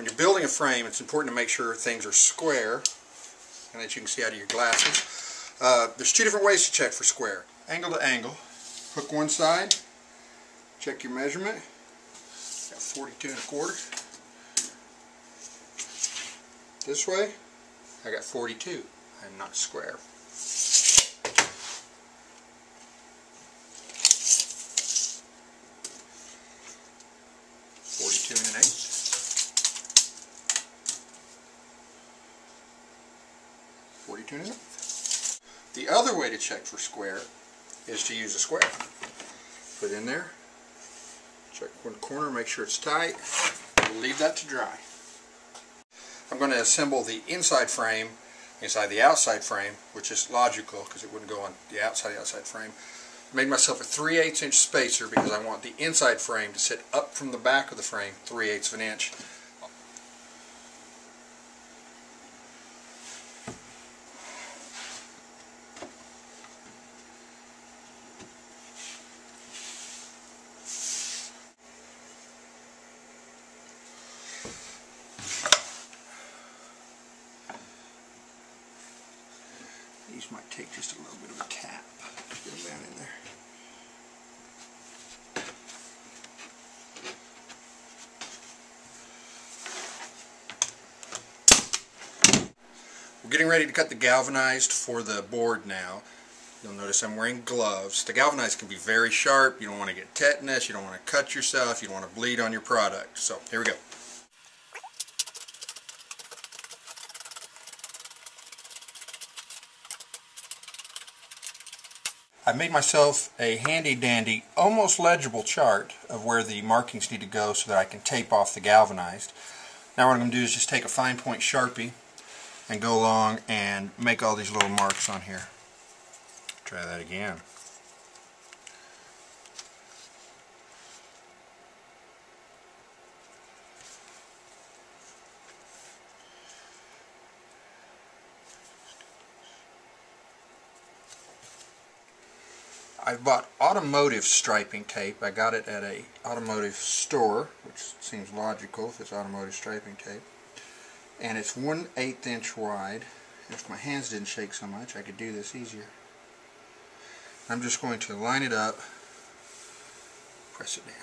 When you're building a frame, it's important to make sure things are square, and that you can see out of your glasses. There's two different ways to check for square. Angle to angle. Hook one side, check your measurement. Got 42 1/4. This way, I got 42. I'm not square. The other way to check for square is to use a square. Put it in there, check one corner, make sure it's tight, leave that to dry. I'm going to assemble the inside frame inside the outside frame, which is logical because it wouldn't go on the outside frame. I made myself a 3/8 inch spacer because I want the inside frame to sit up from the back of the frame 3/8 of an inch. These might take just a little bit of a tap to get them down in there. We're getting ready to cut the galvanized for the board now. You'll notice I'm wearing gloves. The galvanized can be very sharp. You don't want to get tetanus, you don't want to cut yourself, you don't want to bleed on your product. So here we go. I made myself a handy-dandy, almost legible chart of where the markings need to go so that I can tape off the galvanized. Now what I'm going to do is just take a fine point Sharpie and go along and make all these little marks on here. Try that again. I bought automotive striping tape. I got it at a automotive store, which seems logical if it's automotive striping tape. And it's 1/8 inch wide. If my hands didn't shake so much, I could do this easier. I'm just going to line it up, press it down.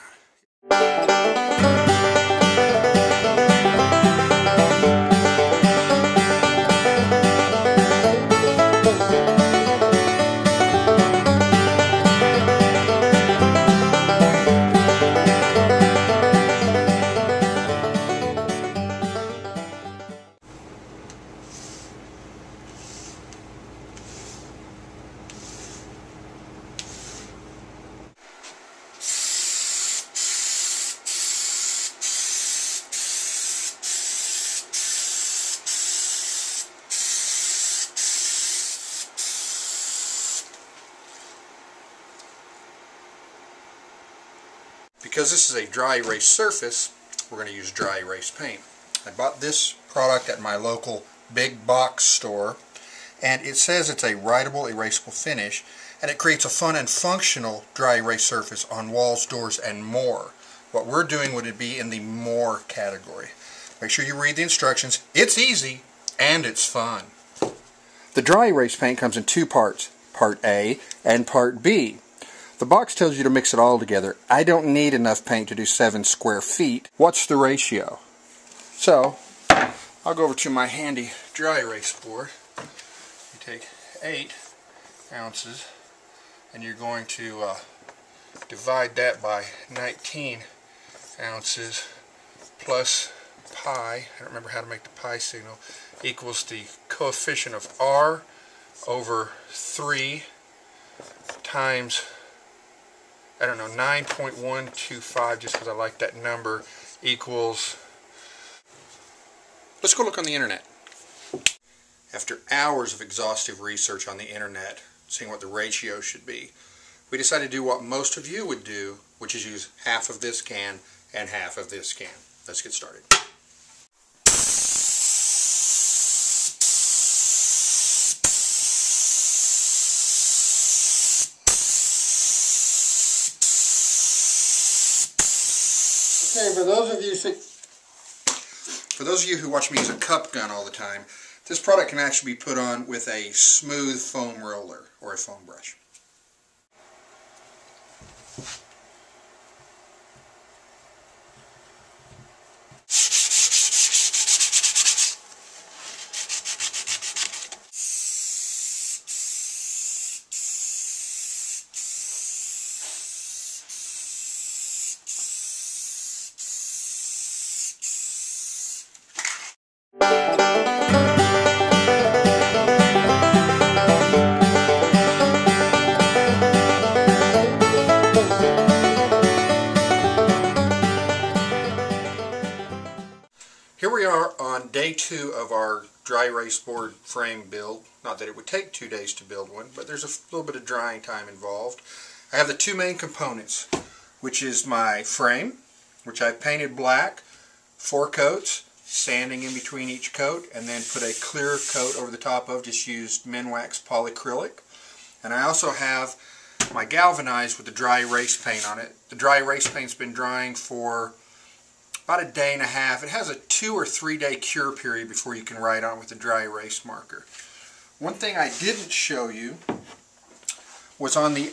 Because this is a dry erase surface, we're going to use dry erase paint. I bought this product at my local big box store, and it says it's a writable, erasable finish, and it creates a fun and functional dry erase surface on walls, doors, and more. What we're doing would be in the more category. Make sure you read the instructions. It's easy, and it's fun. The dry erase paint comes in two parts, Part A and Part B. The box tells you to mix it all together. I don't need enough paint to do 7 square feet. What's the ratio? So, I'll go over to my handy dry erase board. You take 8 ounces and you're going to divide that by 19 ounces plus pi, I don't remember how to make the pi signal, equals the coefficient of R over 3 times, I don't know, 9.125, just because I like that number, equals, let's go look on the internet. After hours of exhaustive research on the internet, seeing what the ratio should be, we decided to do what most of you would do, which is use half of this can and half of this can. Let's get started. Okay, for those of you For those of you who watch me use a cup gun all the time, this product can actually be put on with a smooth foam roller or a foam brush. Here we are on day 2 of our dry erase board frame build. Not that it would take 2 days to build one, but there's a little bit of drying time involved. I have the 2 main components, which is my frame, which I've painted black, 4 coats, sanding in between each coat, and then put a clear coat over the top of, just used Minwax polyacrylic. And I also have my galvanized with the dry erase paint on it. The dry erase paint's been drying for about a day and a half. It has a 2 or 3 day cure period before you can write on with the dry erase marker. One thing I didn't show you was on the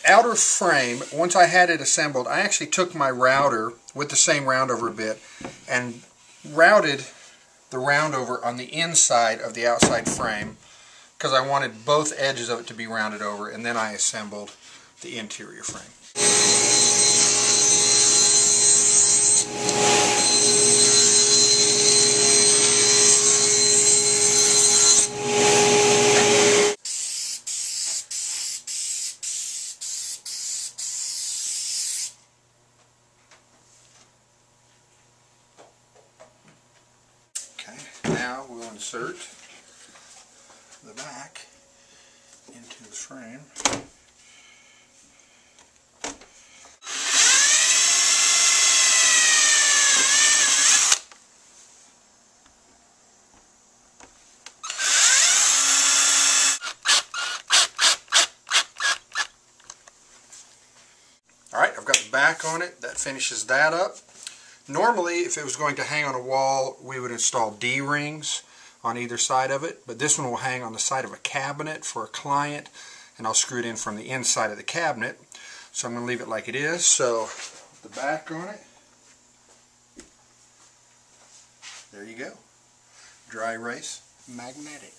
outer frame. Once I had it assembled, I actually took my router with the same round over bit and routed the round over on the inside of the outside frame because I wanted both edges of it to be rounded over, and then I assembled the interior frame. Now we'll insert the back into the frame. Alright, I've got the back on it. That finishes that up. Normally, if it was going to hang on a wall, we would install D-rings on either side of it, but this one will hang on the side of a cabinet for a client, and I'll screw it in from the inside of the cabinet. So I'm going to leave it like it is. So the back on it, there you go. Dry erase magnetic.